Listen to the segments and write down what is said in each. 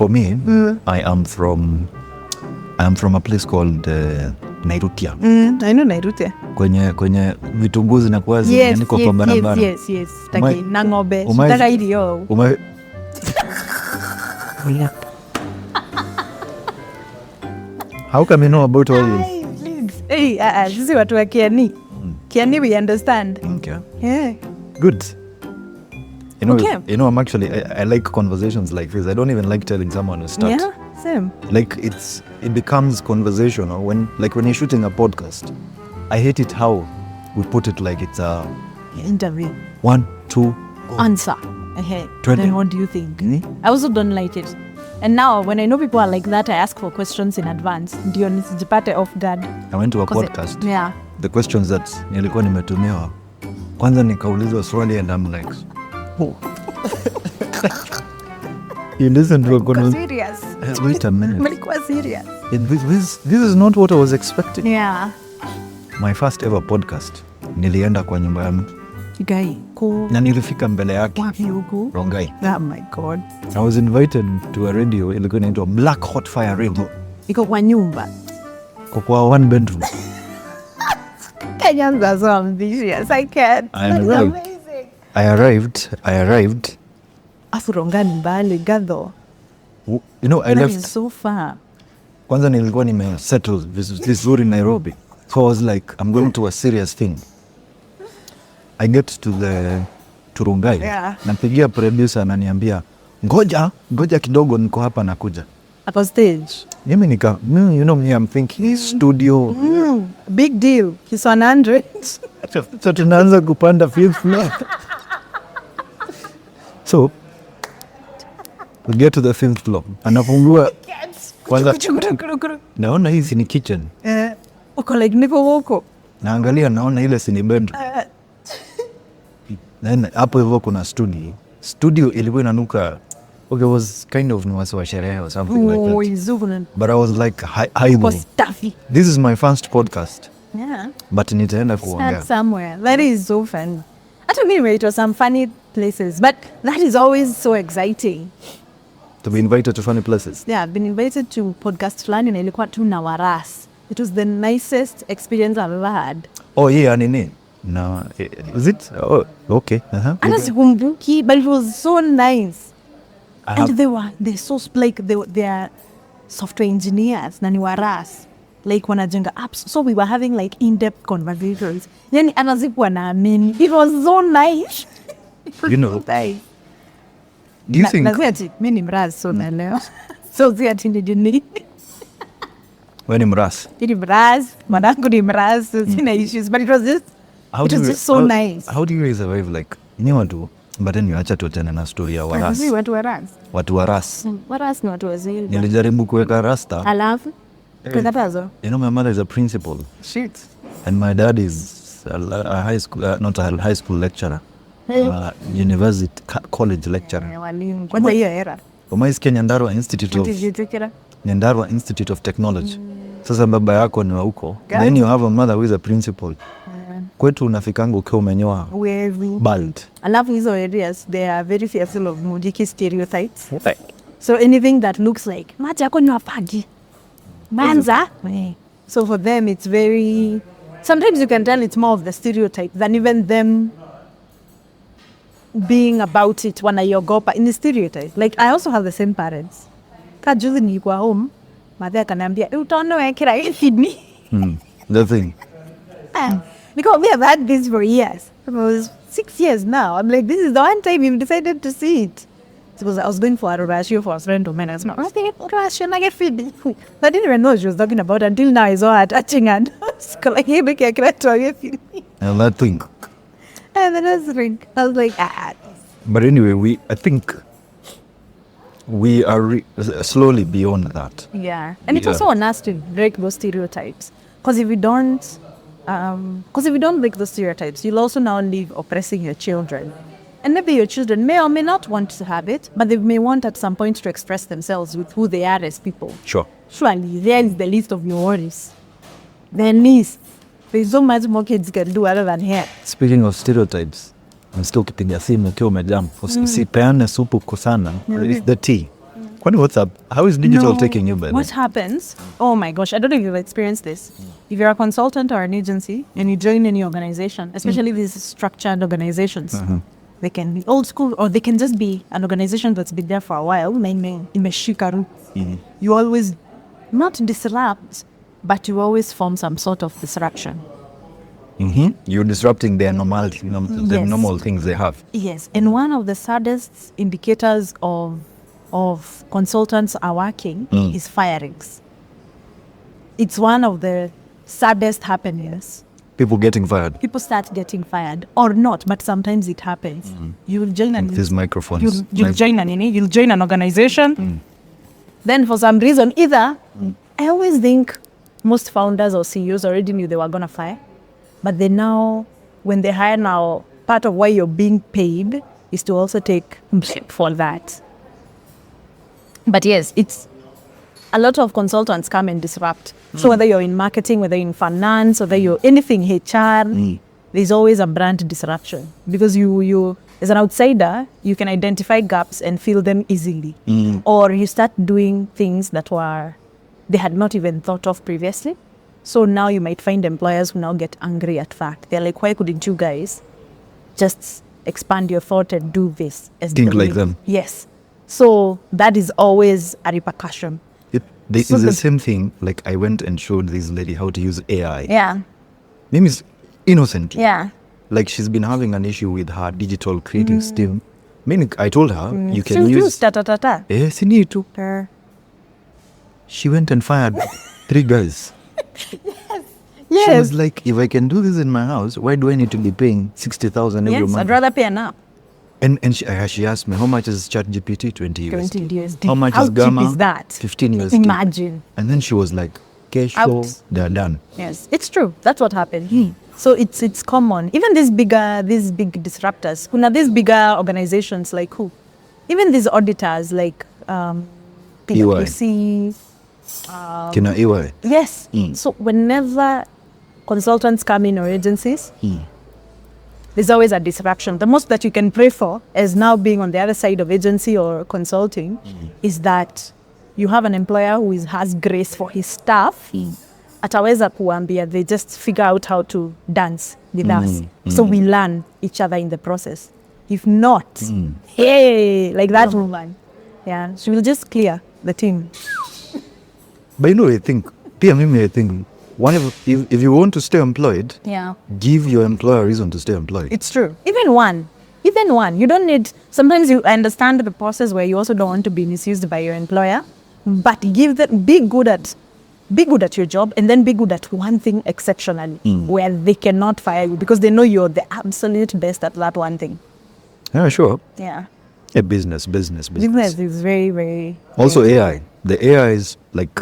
for me, I am from a place called Nairutia. I know Nairutia. Kwenye vitunguu zinakuwa ziko kwa barabara. Yes. Taki na ng'ombe. Taka hiyo. How come you know about all this? Hey, sisi watu wa Kieni. Kieni we understand. Okay. Yeah. Good. You know, I'm actually, I like conversations like this. I don't even like telling someone to start. Yeah, same. Like it becomes conversational when you're shooting a podcast. I hate it how we put it like it's a interview. 1, 2, go. Answer. Then what do you think? I also don't like it. And now when I know people are like that, I ask for questions in advance. Ndio nisijipate off guard. I went to a podcast. Yeah. The questions that nilikuwa nimetumiwa. Kwanza nikaulizwa swali and I'm like, oh. You listen to a conversation. Serious. Wait a minute. Nilikuwa serious. This is not what I was expecting. Yeah. My first ever podcast. Nilienda kwa nyumba ya mtu. Guy, cool. Na nilifika mbele yake. Wapi huko? Rongai. Oh my God. I was invited to a radio. Ilikuwa inaitwa Black Hot Fire Radio. Iko kwa nyumba. Kwa one bedroom. Kenyans are so ambitious. I can't. That's amazing. I arrived. Afurongani mbali gadho. You know, I left. So far. Kwanza nilikuwa nimesettle vizuri Nairobi. So I was like, I'm going to a serious thing. I get to Runway. Yeah. Napigia producer ananiambia, ngoja kidogo niko hapa nakuja. Ako stage. Mimi you know me, I'm thinking studio. Big deal. He's 100. So tunaanza kupanda 5th floor. So we get to the 5th floor. Anafungua kwanza. Naona hizi ni kitchen. Uko like nipo woko. Naangalia naona ile si ni bedroom. Then hapo hivyo kuna studio. Studio ilikuwa inanuka. Okay, it was kind of was wa sherehe or something like that. But I was like, hi. This is my first podcast. Yeah. But nitaenda kuongea. Somewhere. That is so fun. I don't mean it was some funny places, but that is always so exciting. To be invited to funny places. Yeah, I've been invited to podcast fulani na ilikuwa tu na waras. It was the nicest experience I've ever had. Oh yeah, nini? No, is it? Oh, okay. Ana sikumbuki, but it was so nice. And they're so like they are software engineers na ni waras. Like wanajenga apps. So we were having like in-depth conversations. Yani anazikuwa na amini. It was so nice. You know. Do you think? Mimi ni mraz so naelewa. So ziati ni Wewe ni mraz. Ni mraz. Mwanangu ni mraz. Sina issues, but it was just so nice. How do you survive like ni watu but then you acha tuachane na story ya waras. Sisi watu waras. Watu waras. Waras ni watu wazuri. Nilijaribu kuweka rasta. Alafu tukatazo. You know, my mother is a principal. Shit. And my dad is a high school, not a high school lecturer. University college lecturer. Walimu. Kwanza hiyo era. Umaisikia Nyandarua Institute of Technology. Sasa baba yako ni wa huko. Then you have a mother who is a principal. Kwetu unafikanga ukiwa umenyoa bald. Alafu hizo areas, they are very fearful of mujiki stereotypes. Okay. So anything that looks like, mati yako ni wafagi. Manza. So for them it's very, sometimes you can tell it's more of the stereotype than even them being about it wanaiogopa in the stereotype. Like I also have the same parents. Kajuzi nilikuwa home, madhe akaniambia, utaona wekera hii. The thing. Because we have had this for years. It was 6 years now. I'm like, this is the one time we've decided to see it. Suppose I was going for a ratio for a friend of mine. I was like, ratio, I get feed. I didn't even know what she was talking about until now I saw her touching and like, hey, look, I can't tell you. And that thing. And then I was like, But anyway, I think we are slowly beyond that. Yeah. And it's also on us to break those stereotypes. Because if we don't break those stereotypes, you'll also now live oppressing your children. And maybe your children may or may not want to have it, but they may want at some point to express themselves with who they are as people. Sure. Surely, there is the least of your worries. There's so much more kids can do other than here. Speaking of stereotypes, I'm still keeping the theme ukiwa umejam. Usipeane supu kusana. It's the tea. What's up? How is digital taking you, by What happens? Oh my gosh, I don't know if you've experienced this. If you're a consultant or an agency and you join any organization, especially these structured organizations, they can be old school or they can just be an organization that's been there for a while. You always not disrupt, but you always form some sort of disruption. You're disrupting their normality, the normal things they have. Yes, and one of the saddest indicators of consultants are working is firings. It's one of the saddest happenings. People getting fired. People start getting fired or not, but sometimes it happens. You will join these microphones. You'll join an organization. Then for some reason, I always think most founders or CEOs already knew they were gonna fire. But they now, when they hire now, part of why you're being paid is to also take blame for that. But yes, it's a lot of consultants come and disrupt. So whether you're in marketing, whether you're in finance, whether you're anything HR, there's always a brand disruption. Because you as an outsider, you can identify gaps and fill them easily. Or you start doing things that they had not even thought of previously. So now you might find employers who now get angry at fact. They're like, why couldn't you guys just expand your thought and do this? Think like them. Yes. So that is always a repercussion. It's the same thing. Like I went and showed this lady how to use AI. Yeah. Name is innocent. Yeah. Like she's been having an issue with her digital creative team. Meaning I told her you can use Yes, you need to. She went and fired 3 guys. Yes. She was like, if I can do this in my house, why do I need to be paying 60,000 every month? I'd rather pay enough. And she asked me, how much is ChatGPT? 20 USD. 20 USD. How much How is Gamma? cheap is that? 15 USD. Imagine. And then she was like, cash flow, they're done. Yes, it's true. That's what happened. So it's common. Even these big disruptors, these bigger organizations like who? Even these auditors like PwC. Kina EY. Yes. So whenever consultants come in or agencies, there's always a disruption. The most that you can pray for as now being on the other side of agency or consulting is that you have an employer who has grace for his staff. Ataweza kuambia, they just figure out how to dance with us. So we learn each other in the process. If not, hey, like that woman. Yeah, she will just clear the team. But I think, if you want to stay employed, give your employer a reason to stay employed. It's true. Even one. You don't need, sometimes you understand the process where you also don't want to be misused by your employer, but be good at your job and then be good at one thing exceptionally where they cannot fire you because they know you're the absolute best at that one thing. Yeah, sure. Yeah. Business. Business is very, very... Also AI. The AI is like...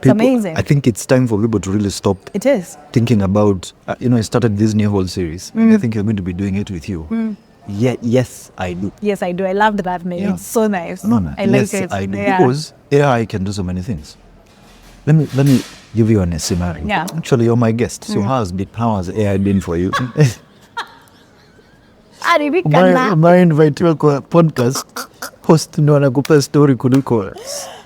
It's amazing. I think it's time for people to really stop. It is. Thinking about, I started this new whole series. I think you're going to be doing it with you. Yeah, yes, I do. Yes, I do. I love that, man. Yeah. It's so nice. No, I like it. I do. Yeah. Because AI can do so many things. Let me give you a scenario. Yeah. Actually, you're my guest. So how has AI been for you? invite you kwa podcast host ndo anakupa story kuliko.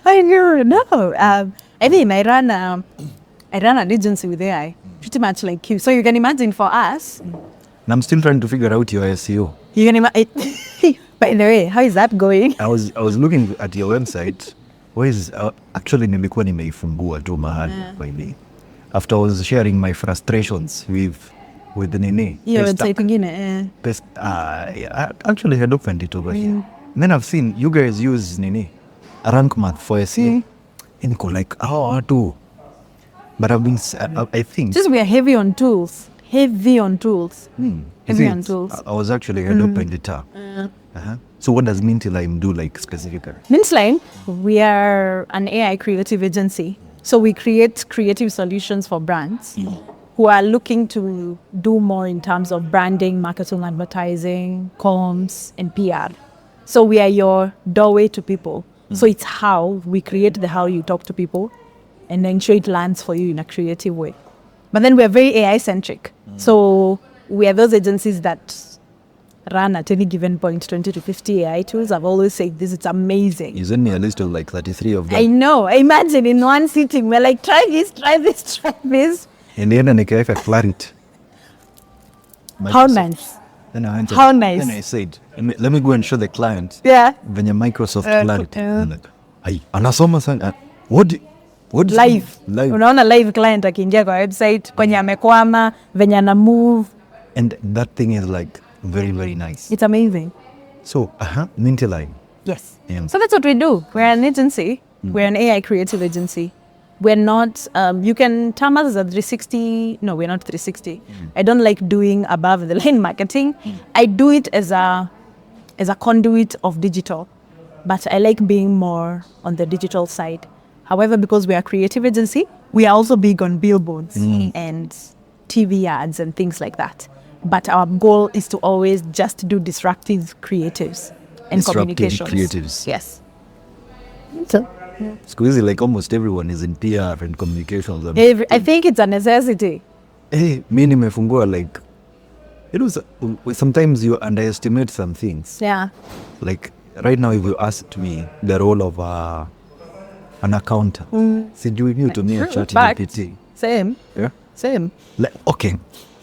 I know. I mean, I run an agency with AI, pretty much like you. So you can imagine for us. And I'm still trying to figure out your SEO. You can imagine. By the way, how is that going? I was looking at your website. Actually nilikuwa nimeifungua tu mahali kwa hivi. After I was sharing my frustrations with the Nini. Yeah, website ingine. I actually had opened it over here. And then I've seen you guys use Nini, rank math for SEO. And go like, too. But I think... Just we are heavy on tools. Heavy on tools. I was actually head open the tab. So what does Mintline do like specifically? Mintline, we are an AI creative agency. So we create creative solutions for brands who are looking to do more in terms of branding, marketing, advertising, comms, and PR. So we are your doorway to people. So it's how we create how you talk to people and ensure it lands for you in a creative way. But then we're very AI-centric. So we are those agencies that run at any given point 20 to 50 AI tools. I've always said this, it's amazing. You sent me a list of like 33 of them. I know. Imagine in one sitting, we're like, try this, try this, try this. And then nikaweka clarity. How nice. Then I How nice. Then I said, let me go and show the client. Yeah. Venye Microsoft Clarity. Like, ay, anasoma sana. What Live. Unaona live client akiingia kwa website, kwenye amekwama, venye ana move. And that thing is like very, very nice. It's amazing. So, Minty. Yes. Yeah. So that's what we do. We're an agency. We're an AI creative agency. We're not, you can term us as a 360. No, we're not 360. I don't like doing above the line marketing. I do it as a conduit of digital, but I like being more on the digital side. However, because we are a creative agency, we are also big on billboards and TV ads and things like that. But our goal is to always just do disruptive creatives and communications. Creatives. Yes. So, squeezy, like almost everyone is in PR and communications. I think it's a necessity. Hey, me nimefungua like, it was, sometimes you underestimate some things. Yeah. Like right now, if you asked me the role of an accountant, sijui you to me a ChatGPT. Same. Yeah. Same. Like, okay,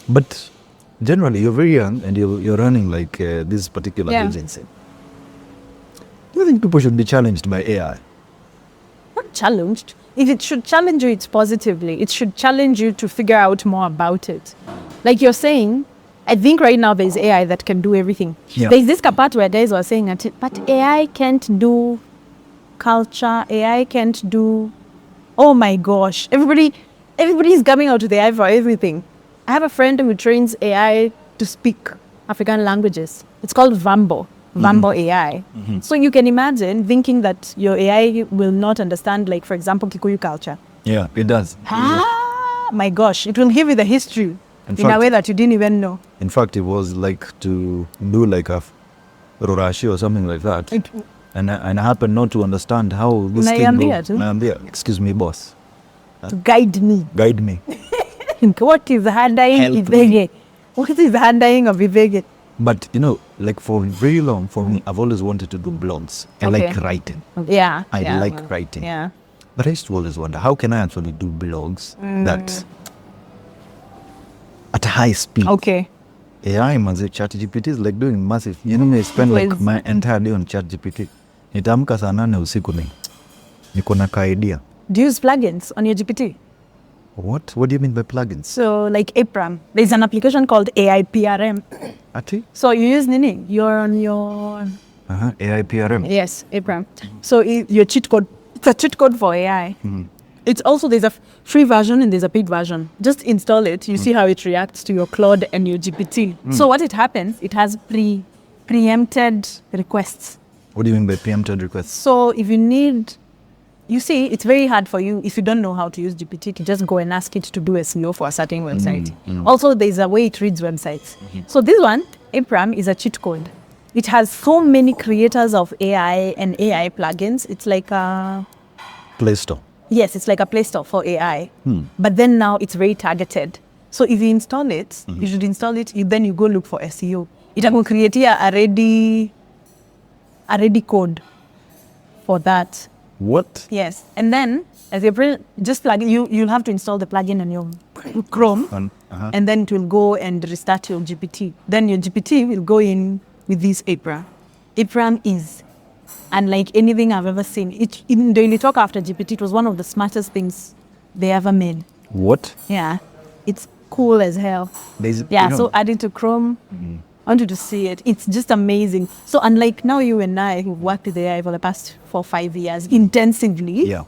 but generally you're very young and you're running like this particular agency. Do you think people should be challenged by AI? Not challenged. If it should challenge you, it's positively. It should challenge you to figure out more about it. Like you're saying, I think right now there's AI that can do everything. Yeah. There's this part where guys were saying that, but AI can't do culture. AI can't do. Oh my gosh! Everybody's coming out with AI for everything. I have a friend who trains AI to speak African languages. It's called Vambo AI. So you can imagine thinking that your AI will not understand, like, for example, Kikuyu culture. Yeah, it does. My gosh, it will give you the history in a way that you didn't even know. In fact, it was like to do like a Rurashi or something like that. And I happen not to understand how this thing goes. Nyandia, excuse me, boss. To guide me. Guide me. What is the handlying Ivege? What is the handlying of Ivege? But, you know, like for very long, for me, I've always wanted to do blogs. I like writing. Yeah. I like writing. Yeah. But I used to always wonder, how can I actually do blogs that at high speed? Okay. AI, ChatGPT is like doing massive. You know, I spend like my entire day on ChatGPT. Nitaamka saa 8 usiku niko na ka idea. Do you use plugins on your GPT? What? What do you mean by plugins? So, like AIPRM, there's an application called AIPRM. Ati? So you use Nini. You're on your AIPRM. Yes, AIPRM. So your cheat code. It's a cheat code for AI. It's also, there's a free version and there's a paid version. Just install it. You see how it reacts to your Claude and your GPT. So what it happens, it has preempted requests. What do you mean by preempted requests? So if you need, you see, it's very hard for you if you don't know how to use GPT to just go and ask it to do SEO for a certain website. Also, there's a way it reads websites. So this one, AIPRM, is a cheat code. It has so many creators of AI and AI plugins. It's like a Play Store. Yes, it's like a Play Store for AI. But then now it's very targeted. So if you install it, you should install it, then you go look for SEO. It will create a ready code for that. What? Yes. And then as you just plug you'll have to install the plugin on your Chrome. And then it will go and restart your GPT. Then your GPT will go in with this AIPRM. AIPRM is unlike anything I've ever seen. In Daily Talk after GPT, it was one of the smartest things they ever made. What? Yeah. It's cool as hell. So add it to Chrome. I wanted to see it. It's just amazing. So unlike now you and I who've worked with AI for the past 4-5 years intensively. Yeah.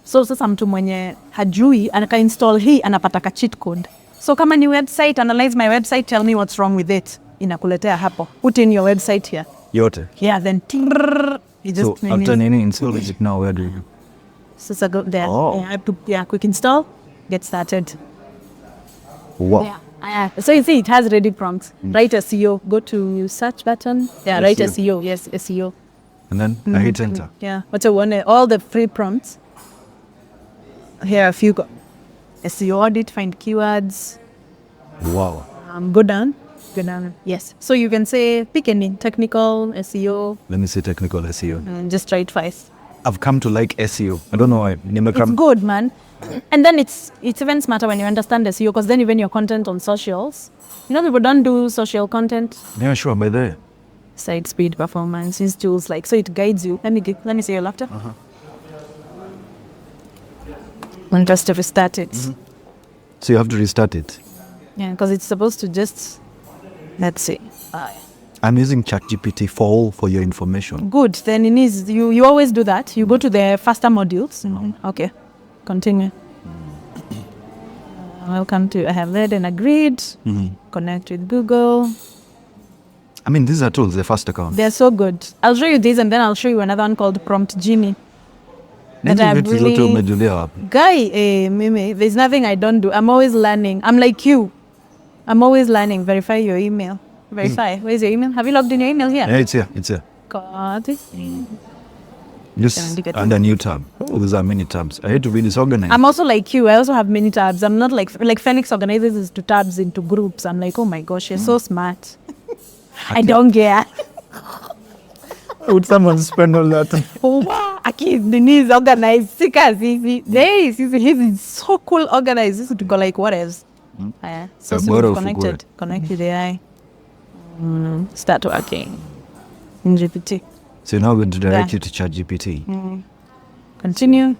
So sasa mtu mwenye hajui anaka install hii anapata ka cheat code. So kama ni website, analyze my website, tell me what's wrong with it. Inakuletea hapo. Put in your website here. Yote. Yeah, then it just so after any install it now, where do you? So go there. Quick install, get started. Wow. Yeah. So you see, it has ready prompts. Write SEO. Go to search button. Yeah, write SEO. Yes, SEO. And then I hit enter. Yeah. What's one? All the free prompts. Here, a few. SEO audit. Find keywords. Wow. Go down. Yes. So you can say pick any technical SEO. Let me say technical SEO. And just try it twice. I've come to like SEO. I don't know why. It's good, man. And then it's even smarter when you understand SEO, because then even your content on socials, people don't do social content. Yeah, sure, by there. Site speed, performance, these tools, so it guides you. Let me see your laptop. And just to restart it. So you have to restart it. Yeah, because it's supposed to just, let's see. I'm using ChatGPT for your information. Good. Then it is, you always do that. You go to the faster modules. Okay. Continue. Welcome to I have read and agreed. Connect with Google. I mean, these are tools, the first account. They're so good. I'll show you this and then I'll show you another one called Prompt Genie. Guy, Mimi, there's nothing I don't do. I'm always learning. I'm like you. I'm always learning. Verify your email. Verify. Where's your email? Have you logged in your email here? Yeah, it's here. It's here. Got it. Just under new tab. Oh, these are many tabs. I hate to be disorganized. I'm also like you. I also have many tabs. I'm not like Phoenix organizes his tabs into groups. I'm like, oh my gosh, you're so smart. I don't care. Would someone spend all that time? Oh, wow. He's organized. He's so cool organized. This would go like, what else? So connected. Connected AI. Start working. In GPT. So now we're going to direct you to ChatGPT. Continue.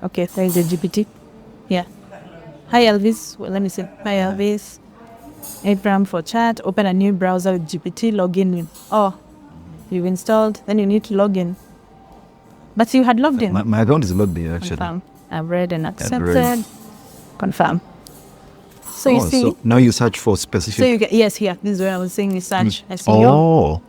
Okay. There is a GPT. Yeah. Hi, Elvis. Well, let me see. Hi, Elvis. AIPRM for chat. Open a new browser with GPT. Log in with. Oh, you've installed. Then you need to log in. But you had logged in. My account is logged in, actually. Confirm. I've read and accepted. Confirm. So you see. So now you search for specific. So you get, yes, here. This is where I was saying you search SEO. Oh.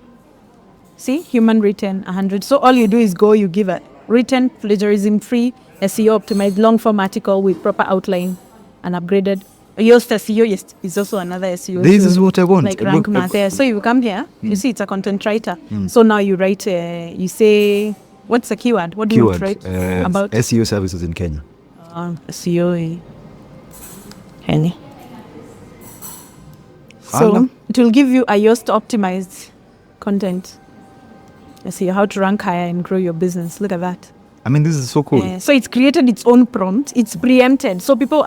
See, human written 100. So all you do is go, you give a written, plagiarism free, SEO optimized, long form article with proper outline and upgraded. Yoast SEO, yes, is also another SEO. This is what I want. Like rank math there. So you come here, you see it's a content writer. So now you write, you say, what's the keyword? What do you write about? SEO services in Kenya. SEO in Kenya. So it will give you a Yoast optimized content. See how to rank higher and grow your business. Look at that. I mean, this is so cool. So it's created its own prompt. It's preempted. So people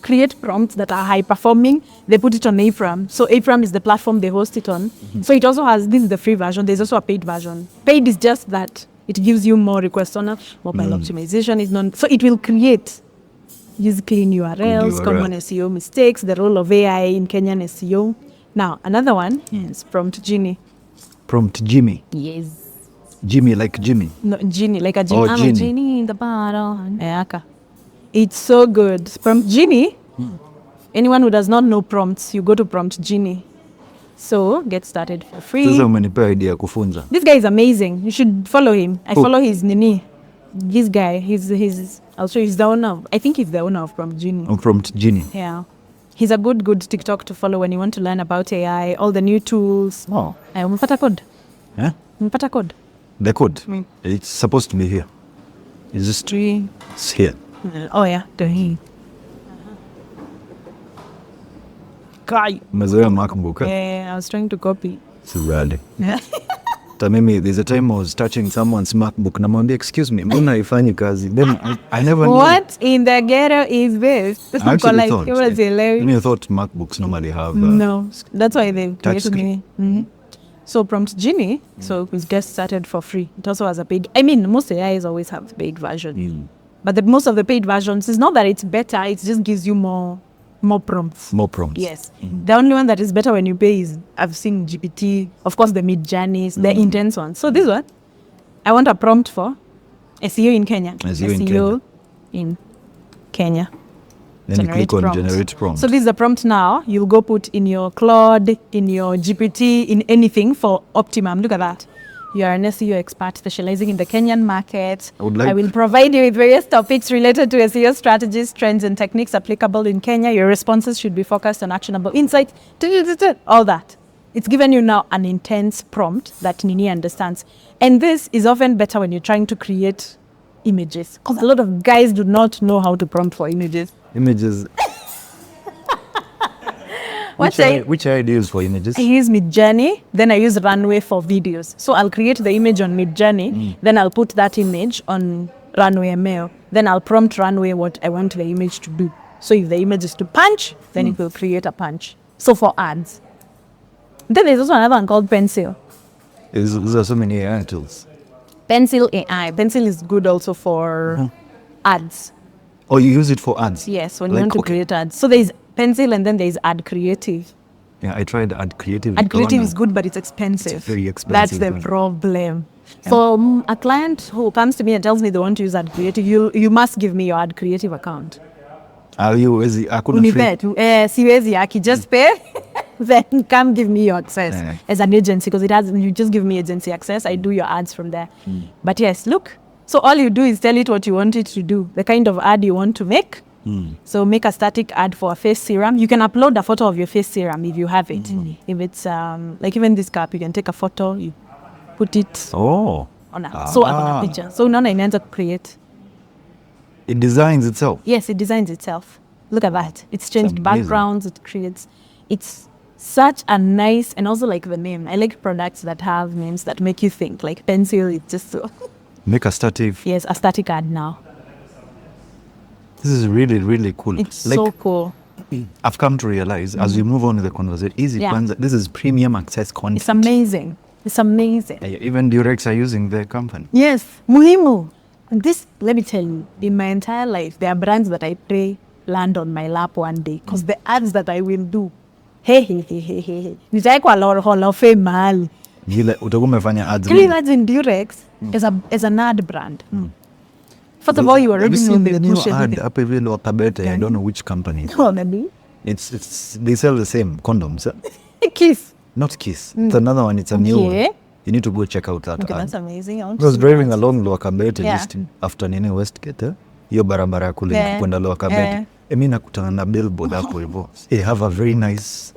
create prompts that are high performing. They put it on AIPRM. So AIPRM is the platform they host it on. So it also has, this is the free version. There's also a paid version. Paid is just that it gives you more requests on it. Mobile optimization is non. So it will create, use clean URLs, common SEO mistakes, the role of AI in Kenyan SEO. Now, another one is Prompt Genie. Prompt Jimmy. Yes. Jimmy like Jimmy. No, Genie, like a genie. Oh, I'm Genie. a genie in the bottle. It's so good. Prompt Genie. Anyone who does not know prompts, you go to Prompt Genie. So get started for free. Sasa umenipa idea kufunza. This guy is amazing. You should follow him. I follow his nini. This guy, he's also he's the owner of, I think he's the owner of Prompt Genie. Oh, Prompt Genie. Yeah. He's a good TikTok to follow when you want to learn about AI, all the new tools. Oh. Umepata code? Yeah? Umepata code? The code. It's supposed to be here. Is this tree? It's here. Oh yeah, the guy. Umezoea MacBook. Yeah, I was trying to copy. It's rally. Yeah. Tamimi, there's a time I was touching someone's MacBook. Namwambia, excuse me, mbona haifanyi kazi? Then I never knew. What in the ghetto is this? I actually thought. It was hilarious. I thought MacBooks normally have. No, that's why they created screen. me. So Prompt Genie, so we just started for free. It also has a paid. I mean, most AIs always have the paid version, but most of the paid versions is not that it's better. It just gives you more prompts. More prompts. Yes. The only one that is better when you pay is, I've seen GPT. Of course, the mid journeys, the intense ones. So this one, I want a prompt for SEO in Kenya. SEO in Kenya. Then you click on generate prompt. So this is the prompt now. You'll go put in your Claude, in your GPT, in anything for optimum. Look at that. You are an SEO expert specializing in the Kenyan market. I will provide you with various topics related to SEO strategies, trends, and techniques applicable in Kenya. Your responses should be focused on actionable insight. All that. It's given you now an intense prompt that Nini understands. And this is often better when you're trying to create images. Because a lot of guys do not know how to prompt for images. Images. Which AI do you use for images? I use Genie, then I use Runway for videos. So I'll create the image on Genie, then I'll put that image on Runway ML. Then I'll prompt Runway what I want the image to do. So if the image is to punch, then it will create a punch. So for ads. Then there's also another one called Pencil. There are so many AI tools. Pencil AI. Pencil is good also for ads. Oh, you use it for ads? Yes, when you want to create ads. So there's Pencil and then there's Ad Creative. Yeah, I tried Ad Creative. Ad Creative is good, but it's expensive. It's very expensive. That's the problem. Yeah. So a client who comes to me and tells me they want to use Ad Creative, you must give me your Ad Creative account. Are you? I couldn't siwezi yaki, just pay. Then come give me your access as an agency, because you just give me agency access. I do your ads from there. But yes, look. So all you do is tell it what you want it to do, the kind of ad you want to make. So make a static ad for a face serum. You can upload a photo of your face serum if you have it. If it's like even this cup, you can take a photo, you put it on a picture. So now inaanza create. It designs itself. Yes, it designs itself. Look at that. It's changed backgrounds. It creates. It's such a nice, and also like the name. I like products that have names that make you think. Like Pencil, it's just so. Make a static. Yes, a static ad now. This is really, really cool. It's like, so cool. I've come to realize as we move on with the conversation, this is premium access content. It's amazing. It's amazing. Even Durex are using their company. Yes, muhimu. And this, let me tell you, in my entire life, there are brands that I pray land on my lap one day, because the ads that I will do, nitaekwa Hall of Fame mahali. Utakuwa umefanya ads. Three ads in Durex as an ad brand. First of all, you already know the new ad up even Wakabete. I don't know which company. Oh, maybe. It's they sell the same condoms. Kiss. Not Kiss. It's another one. It's a new one. You need to go check out that ad. That's amazing. I was driving along Wakabete just after Nene Westgate. Hiyo barabara kule kwenda Wakabete. Mimi nakutana na billboard hapo hivyo. They have a very nice.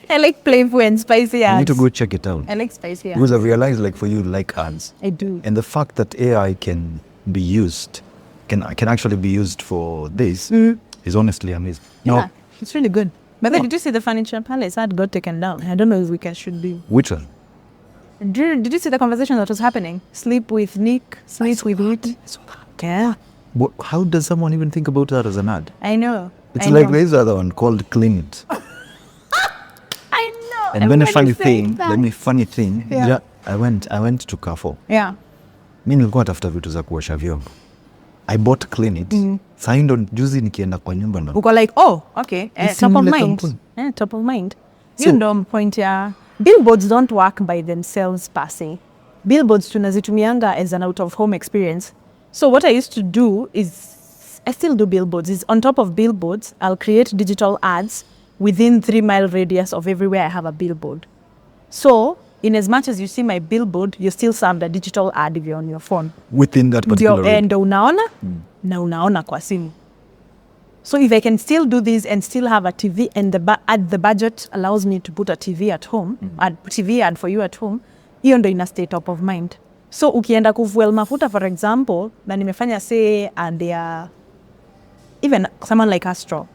I like playful and spicy ads. You need to go check it out. I like spicy ads. Because I realized, like, for you, like ads. I do. And the fact that AI can be used, can actually be used for this, is honestly amazing. Yeah, it's really good. But then, did you see the Furniture Palace ad got taken down? I don't know if we should be. Which one? Did you see the conversation that was happening? Sleep with Nick, sleep with it. Yeah. But how does someone even think about that as an ad? I know. It's like there's other one called Clean It. I know. And when a funny thing, I went to Carrefour. Yeah. Mimi nilikuwa tafuta vitu za kuosha vyombo. I bought Clean It. Sasa ndo juzi nikienda kwa nyumba ndo. Uko like, oh, okay. Top of mind. Top of mind. You know, point ya billboards don't work by themselves per se. Billboards tunazitumianga as an out of home experience. So what I used to do is, I still do billboards, is on top of billboards, I'll create digital ads within 3-mile radius of everywhere I have a billboard. So, in as much as you see my billboard, you still serve a digital ad if you're on your phone. Within that particular area. And unaona, na unaona kwa simu. So if I can still do this and still have a TV, and the budget allows me to put a TV at home, TV ad for you at home, hiyo ndo ina stay top of mind. So ukienda kufuel mafuta, for example, na nimefanya say and even someone like Astro,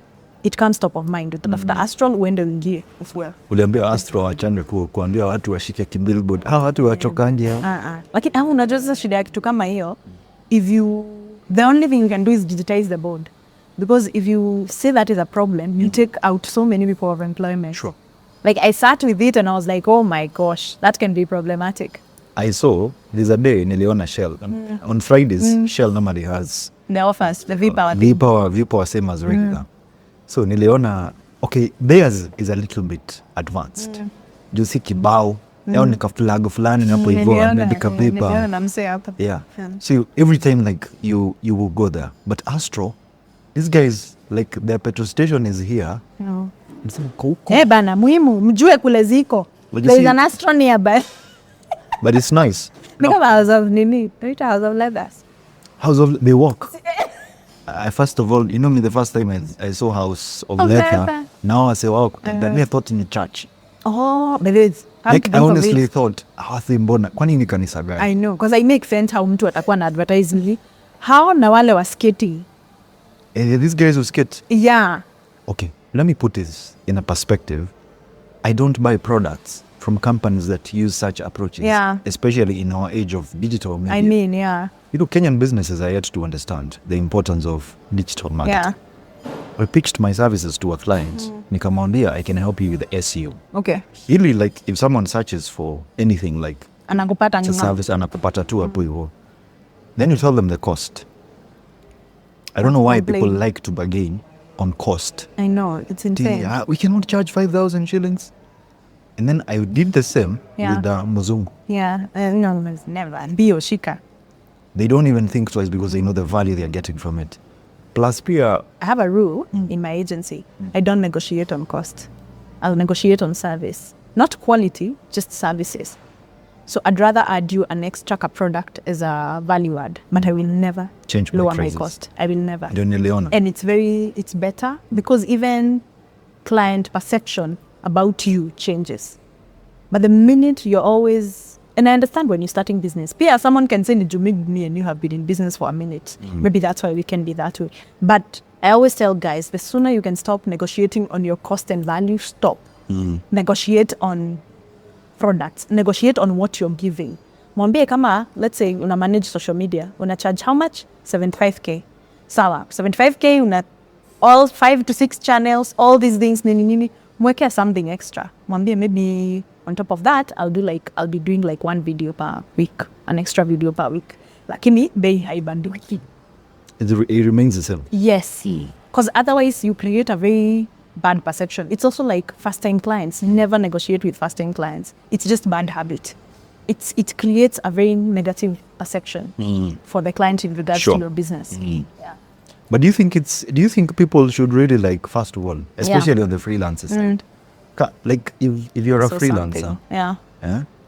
it comes top of mind. Utatafuta Astro uende uingie kufuel. Uliambia Astro achane kuambia watu washike kibillboard. Watu wachokanje hao. Lakini unajua sasa shida ya kitu kama hiyo, the only thing you can do is digitize the board. Because if you say that is a problem, you take out so many people of employment. Sure. Like I sat with it and I was like, oh my gosh, that can be problematic. I saw, there's a day, niliona Shell. On Fridays, Shell normally has... The offers, the V-Power. V-Power same as regular. So niliona, okay, theirs is a little bit advanced. Jusi kibao, yao ni kafulago fulani napo hivyo, andika paper. Yeah. So every time like you will go there. But Astro, these guys, like their petrol station is here. No. Bana, muhimu, mjue kule ziko. There is an Astro nearby. But it's nice. Think of House of Nini, House of Leathers. House of, they walk. First of all, you know me, the first time I saw House of Leather, now I say, wow, then I thought in the church. Oh, but it's... Like, I honestly thought, mbona, kwani ni kanisa gani? I know, because I make sense how mtu atakuwa na advertising. How na wale wa skating? These guys who skate? Yeah. Okay. let me put this in a perspective. I don't buy products from companies that use such approaches, especially in our age of digital media. I mean, yeah. You know, Kenyan businesses are yet to understand the importance of digital marketing. I pitched my services to a client. Nikamwambia, I can help you with the SEO. Okay. Really, like, if someone searches for anything like Anakupata a service, anapata tu hapo hivyo, then you tell them the cost. I don't know why people like to bargain on cost. I know, it's insane. We cannot charge 5,000 shillings. And then I did the same with the Muzungu. Yeah, no, it's never. Bio shika. They don't even think twice because they know the value they're getting from it. Plus, Pia, I have a rule in my agency. I don't negotiate on cost. I'll negotiate on service. Not quality, just services. So I'd rather add you an extra product as a value add, but I will never change lower my cost. I will never. And it's better because even client perception about you changes. But the minute you're always, and I understand when you're starting business, someone can say, me and you have been in business for a minute. Maybe that's why we can be that way. But I always tell guys, the sooner you can stop negotiating on your cost and value, stop. Negotiate on products. Negotiate on what you're giving. Mwambie kama, let's say, una manage social media. Una charge how much? 75K. Sawa. 75K, una all 5 to 6 channels, all these things, nini. Mwekea something extra. Mwambie maybe on top of that, I'll be doing like 1 video per week, an extra video per week. Lakini, bei haibadiliki. It remains the same. Yes. Because otherwise you create a very bad perception. It's also like first-time clients. Never negotiate with first-time clients. It's just bad habit. It creates a very negative perception for the client in regards to your business. Yeah. But do you think people should really, like, first of all, especially on the freelancer side, like if you're a freelancer,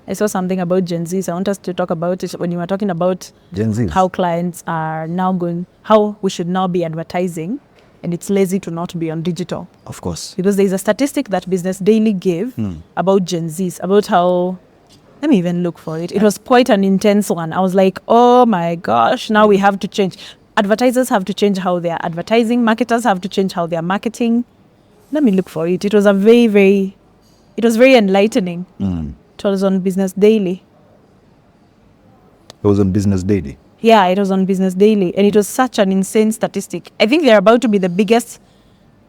I saw something about Gen Z. I want us to talk about it when you were talking about Gen Z, how clients are now how we should now be advertising, and it's lazy to not be on digital. Of course. Because there's a statistic that Business Daily gave about Gen Zs, about how, let me even look for it. It was quite an intense one. I was like, oh my gosh, now we have to change. Advertisers have to change how they are advertising. Marketers have to change how they are marketing. Let me look for it. It was very enlightening. It was on Business Daily. It was on Business Daily? Yeah, it was on Business Daily. And it was such an insane statistic. I think they're about to be the biggest,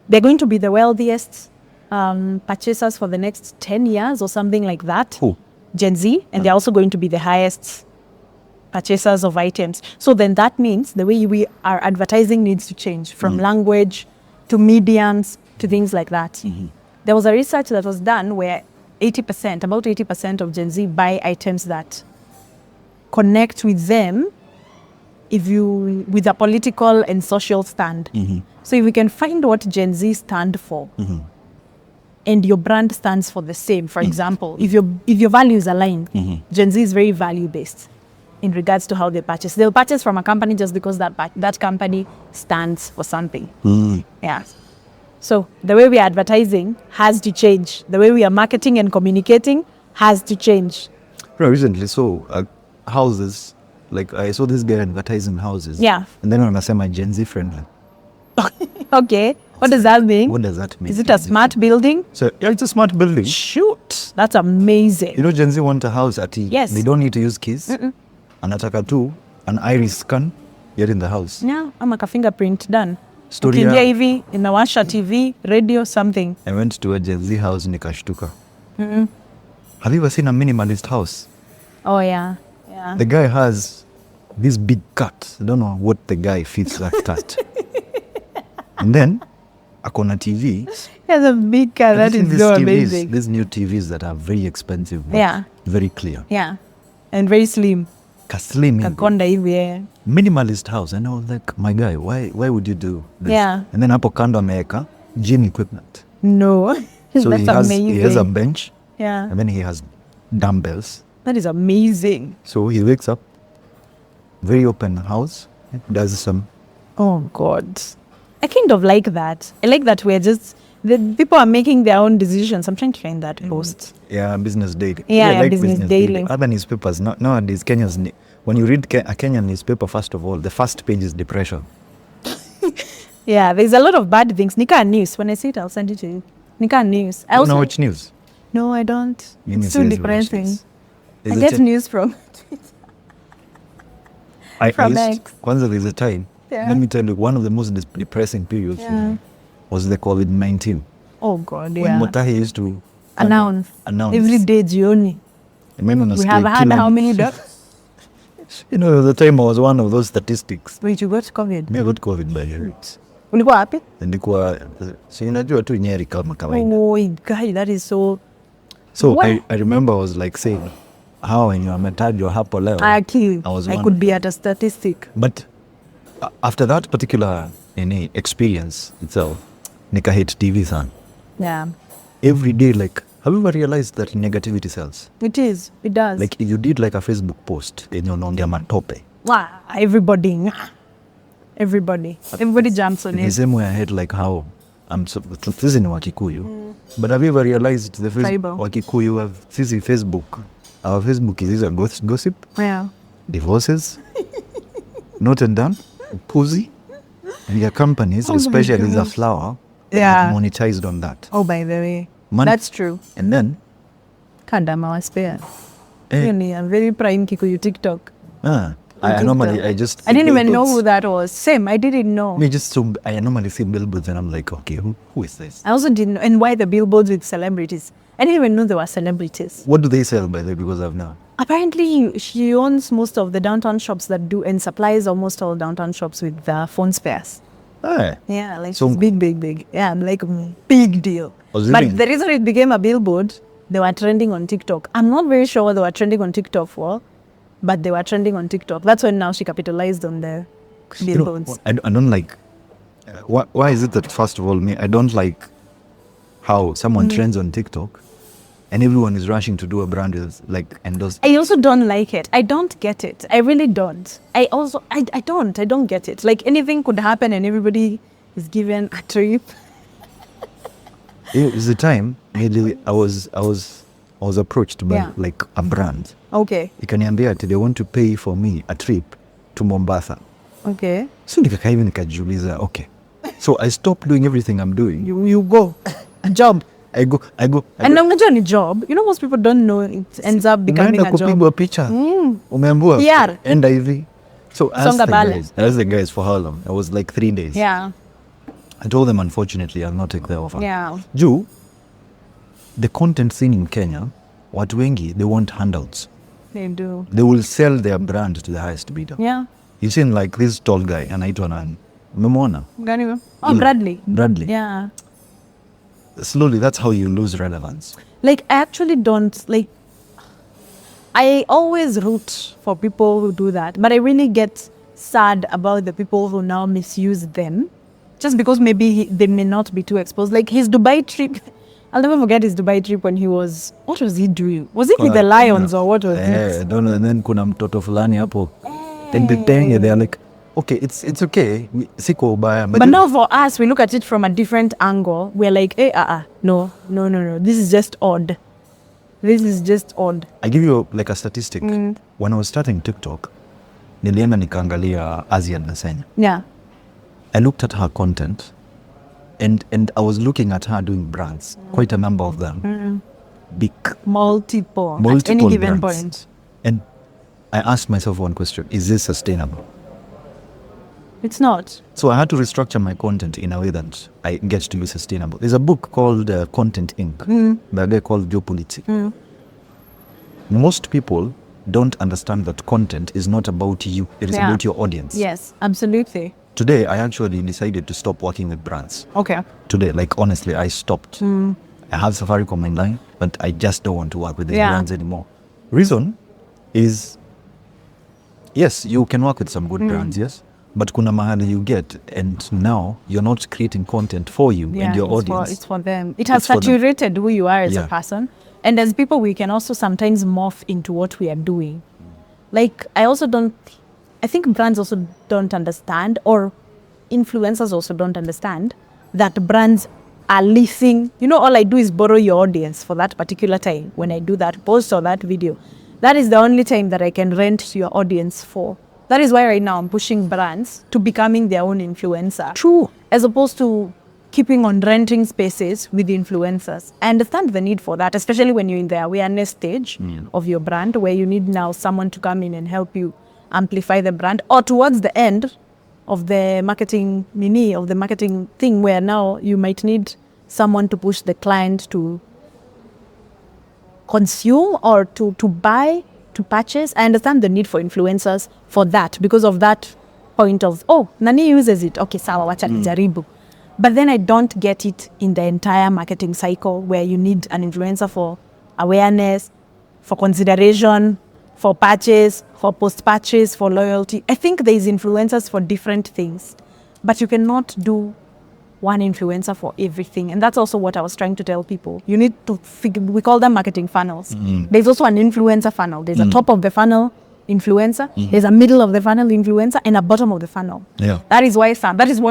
they're going to be the wealthiest purchasers for the next 10 years or something like that. Who? Gen Z. And they're also going to be the highest purchasers of items. So then that means the way we are advertising needs to change from language to mediums to things like that. There was a research that was done where about 80% of Gen Z buy items that connect with them with a political and social stand. So if we can find what Gen Z stand for and your brand stands for the same, for example, if your values align, Gen Z is very value-based in regards to how they purchase. They'll purchase from a company just because that company stands for something. Yeah. So the way we are advertising has to change. The way we are marketing and communicating has to change. Recently, so houses, like I saw this guy advertising houses. Yeah. And then I'm going to say my Gen Z friendly. Okay. What does that mean? What does that mean? Is it a smart building? So yeah, it's a smart building. Shoot. That's amazing. You know, Gen Z want a house at Yes. They don't need to use keys. Anataka tu, an iris scan, you're in the house. Yeah, I'm like a fingerprint done. Story. Ukiingia hivi, inawasha TV, radio, something. I went to a Gen Z house, nikashtuka. Have you ever seen a minimalist house? Oh, yeah. The guy has this big cat. I don't know what the guy feeds that cat. And then, akona TV. He has a big cat. That is so amazing. These new TVs that are very expensive, but very clear. Yeah. And very slim. Slim. Kakonda hivi, yeah. Minimalist house. And I was like, my guy, why would you do this? Yeah. And then hapo kando ameweka gym equipment. No. So That's amazing. He has a bench. Yeah. And then he has dumbbells. That is amazing. So he wakes up, very open house, does some. Oh, God. I kind of like that. I like that the people are making their own decisions. I'm trying to find that post. Yeah, Business Daily. Yeah, like Business Daily. Other newspapers, nowadays, when you read a Kenyan newspaper, first of all, the first page is depression. Yeah, there's a lot of bad things. Nika news. When I see it, I'll send it to you. Nika news. I You also know which news? no, I don't. Mimi It's too says depressing. watch I this. get news from from X. Kwanza there's a time. Yeah. Let me tell you, one of the most depressing periods for me was the COVID-19. Oh God, When yeah. Motahi used to Announce announce. every day, Jioni. We have had how many deaths? You know, the time I was one of those statistics. Wait, you got COVID? Me I got COVID by the Ulikuwa wapi? Nilikuwa, so unajua tu Nyeri kama kawaida. Oh, God, that is so. So What? I remember I was like saying, how when you ametajwa hapo leo. I was one. could be at a statistic. But after that particular experience itself, nika hate TV sana. Yeah, Every day, like, have you ever realized that negativity sells? it is. It does. Like, if you did like a Facebook post, unaongea matope. Everybody jumps on The it. same way I hate like how sisi ni Wakikuyu. But have you ever realized the Tribal. Wakikuyu have sisi Facebook? Our Facebook is either gossip, Yeah. divorces, not and done, pussy, and your companies, Oh my especially the gosh. flower, Yeah. monetized on that. Oh, by the way, Money. that's true. And then, Kandama was fair. eh, Really, I'm very prime Kikuyu TikTok. I normally, I didn't even know who that was. Same, I didn't know. I normally see billboards and I'm like, okay, who is this? I also didn't know. And why the billboards with celebrities? I didn't even know there were celebrities. What do they sell, by the way, because I've now? Apparently, she owns most of the downtown shops that do and supplies almost all downtown shops with phone spares. Yeah, like So- it's big. Yeah, I'm like, big deal. Was it But really? the reason it became a billboard, they were trending on TikTok. I'm not very sure what they were trending on TikTok for, but they were trending on TikTok. That's when now she capitalized on the billboards. I don't like, why is it that, first of all, me, I don't like how someone trends on TikTok and everyone is rushing to do a brand is like endorse. I also don't like it. I don't get it. I really don't. I don't get it. Like anything could happen and everybody is given a trip. It's the time I was approached by Yeah. like a brand. Okay. Ikaniambia ati they want to pay for me a trip to Mombasa. Okay. So nikakaa hivi nikajiuliza, okay. So I stopped doing everything I'm doing. You go. A job. I go. And unajua ni job. You know, most people don't know it ends up becoming Umeenda a job. kupigwa picha. Umeambiwa. PR. Enda hivi. So I Songa bale. asked the guys for how long? It was like 3 days. Yeah. I told them, unfortunately, I'll not take their offer. Yeah. Juu, the content scene in Kenya, watu wengi, they want handouts. They do. They will sell their brand to the highest bidder. Yeah. You seen like this tall guy, anaitwa nani? Umemwona? Gani we? Oh, Bradley. Bradley. Yeah. Slowly, that's how you lose relevance. Like, I actually don't, like, I always root for people who do that, but I really get sad about the people who now misuse them just because maybe they may not be too exposed. Like his Dubai trip, I'll never forget his Dubai trip when he was, what was he doing? Was it with the lions or what was it? I don't know. And then kuna mtoto fulani hapo. They're like, okay, it's okay. Siko ubaya. But now for us, we look at it from a different angle. We're like, no. This is just odd. This is just odd. I give you like a statistic. When I was starting TikTok, nilienda nikaangalia Asian Nasenya. Yeah. I looked at her content and I was looking at her doing brands, quite a number of them. Big. Multiple at any given brands. point. And I asked myself one question, is this sustainable? It's not. So I had to restructure my content in a way that I get to be sustainable. There's a book called Content Inc. by a guy called Joe Pulitzi. Most people don't understand that content is not about you. It is about your audience. Yes, absolutely. Today, I actually decided to stop working with brands. Okay. Today, like honestly, I stopped. I have Safaricom in line, but I just don't want to work with these brands anymore. Reason is, yes, you can work with some good brands, yes. But kuna mahali you get, and now you're not creating content for you and your audience. It's for them. It has It's for them. saturated who you are as a Yeah. person. And as people, we can also sometimes morph into what we are doing. Like, I think brands also don't understand, or influencers also don't understand, that brands are leasing. You know, all I do is borrow your audience for that particular time. When I do that post or that video, that is the only time that I can rent your audience for. That is why right now I'm pushing brands to becoming their own influencer. True. as opposed to keeping on renting spaces with influencers. I understand the need for that, especially when you're in the awareness stage of your brand, where you need now someone to come in and help you amplify the brand, or towards the end of the marketing thing, where now you might need someone to push the client to consume or to buy, to purchase. I understand the need for influencers for that, because of that point of, oh, nani uses it, okay, sawa, wacha nijaribu. But then I don't get it in the entire marketing cycle, where you need an influencer for awareness, for consideration, for purchase, for post-purchase, for loyalty. I think there's influencers for different things, but you cannot do one influencer for everything. And that's also what I was trying to tell people. You need to figure, we call them marketing funnels. There's also an influencer funnel. There's a top of the funnel influencer, there's a middle of the funnel influencer, and a bottom of the funnel. That is what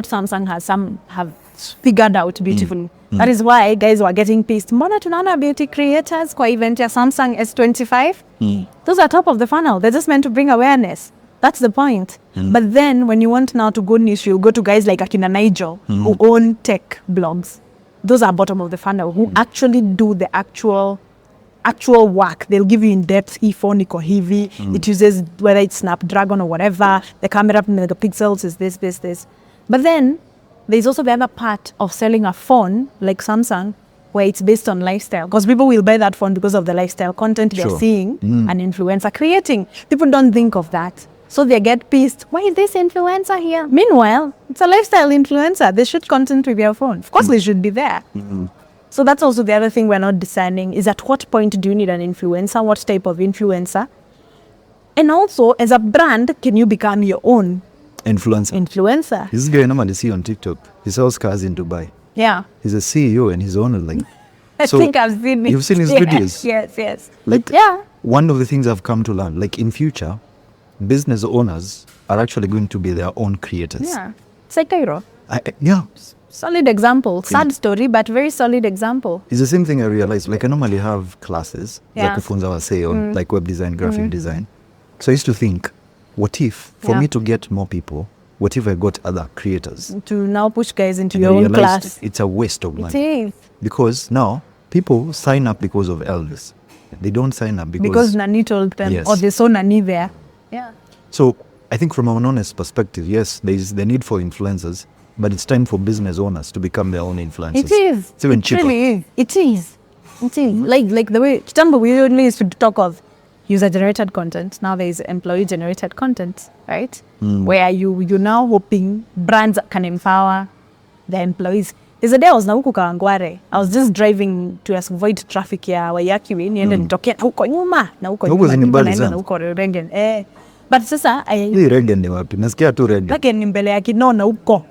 Samsung have figured out beautifully. That is why guys were getting pissed. Mbona tunaona beauty creators kwa event ya Samsung S25? Those are top of the funnel. They're just meant to bring awareness. That's the point. But then when you want now to go niche, you'll go to guys like Akina Nigel who own tech blogs. Those are bottom of the funnel, who actually do the actual work. They'll give you in-depth phone iko hivi. It uses, whether it's Snapdragon or whatever, the camera megapixels is this. But then there's also the other part of selling a phone like Samsung, where it's based on lifestyle, because people will buy that phone because of the lifestyle content they're seeing an influencer creating. People don't think of that, so they get pissed. Why is this influencer here? Meanwhile, it's a lifestyle influencer. They shoot content with their phone. Of course, they should be there. So that's also the other thing we're not discerning, is at what point do you need an influencer? What type of influencer? And also, as a brand, can you become your own influencer? This guy normally see on TikTok. He sells cars in Dubai. Yeah. He's a CEO and his owner, like. I think I've seen it. You've seen his videos? Yes. Like, one of the things I've come to learn, like in future, business owners are actually going to be their own creators. Yeah. It's like Cairo. Solid example. Sad story, but very solid example. It's the same thing I realized. Like I normally have classes, like Kufunza was saying, on like web design, graphic design. So I used to think, what if, for me to get more people, what if I got other creators? To now push guys into your own class. It's a waste of money. It is. Because now, people sign up because of Elvis. They don't sign up because Nani told them, or they saw Nani there. Yeah. So I think from an honest perspective, yes, there is the need for influencers, but it's time for business owners to become their own influencers. It is. It's even cheaper. Really is. It is. Like the way Chitambo, we only used to talk of user-generated content. Now there is employee-generated content, right? Where you're now hoping brands can empower their employees. There's a day I was na huku Kawangware. I was just driving to avoid traffic ya Wayakiwe. Niende nitokea na huko nyuma. Na huko nyuma. Naenda na huko Regen. But sasa hii Regen ni wapi? Nasikia tu Regen. Regen ni mbele ya Kinoo na huko.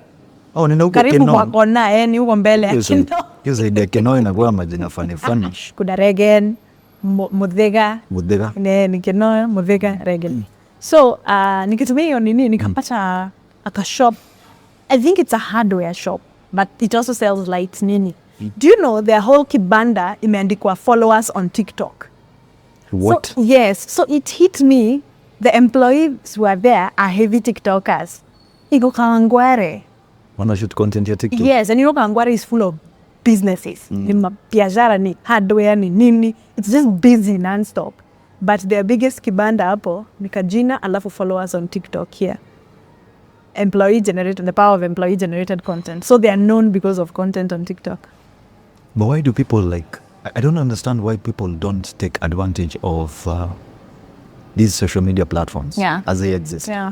Oh, nina huko Kinoo. Karibu kwa kona, ni huko mbele ya Kinoo. Hiyo zaidi ya Kinoo inakuwa majina funny. Kuna Regen, Muthega. Ni Kinoo, Muthega, Regen. So, nikitumia hiyo nini, nikapata aka shop. I think it's a hardware shop, but it also sells lights nini. Do you know their whole kibanda imeandikwa followers on TikTok? What? So, yes. So it hit me. The employees who are there are heavy TikTokers. Iko Kawangware. Wanna shoot content ya TikTok? Yes, and you know Kawangware is full of businesses. Ni mabiashara ni hardware ni nini. It's just busy non-stop. But their biggest kibanda hapo ni kajina alafu followers on TikTok here. The power of employee generated content. So they are known because of content on TikTok. But why do people I don't understand why people don't take advantage of these social media platforms as they exist. Yeah.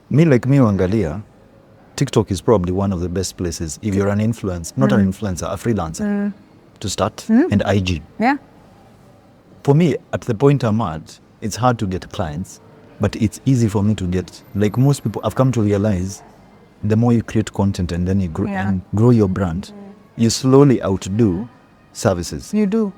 Me Wangalia, TikTok is probably one of the best places if you're an influencer, not an influencer, a freelancer, to start, and IG. Yeah. For me, at the point I'm at, it's hard to get clients, but it's easy for me to get, like most people, I've come to realize, the more you create content and then you grow your brand, you slowly outdo services. You do.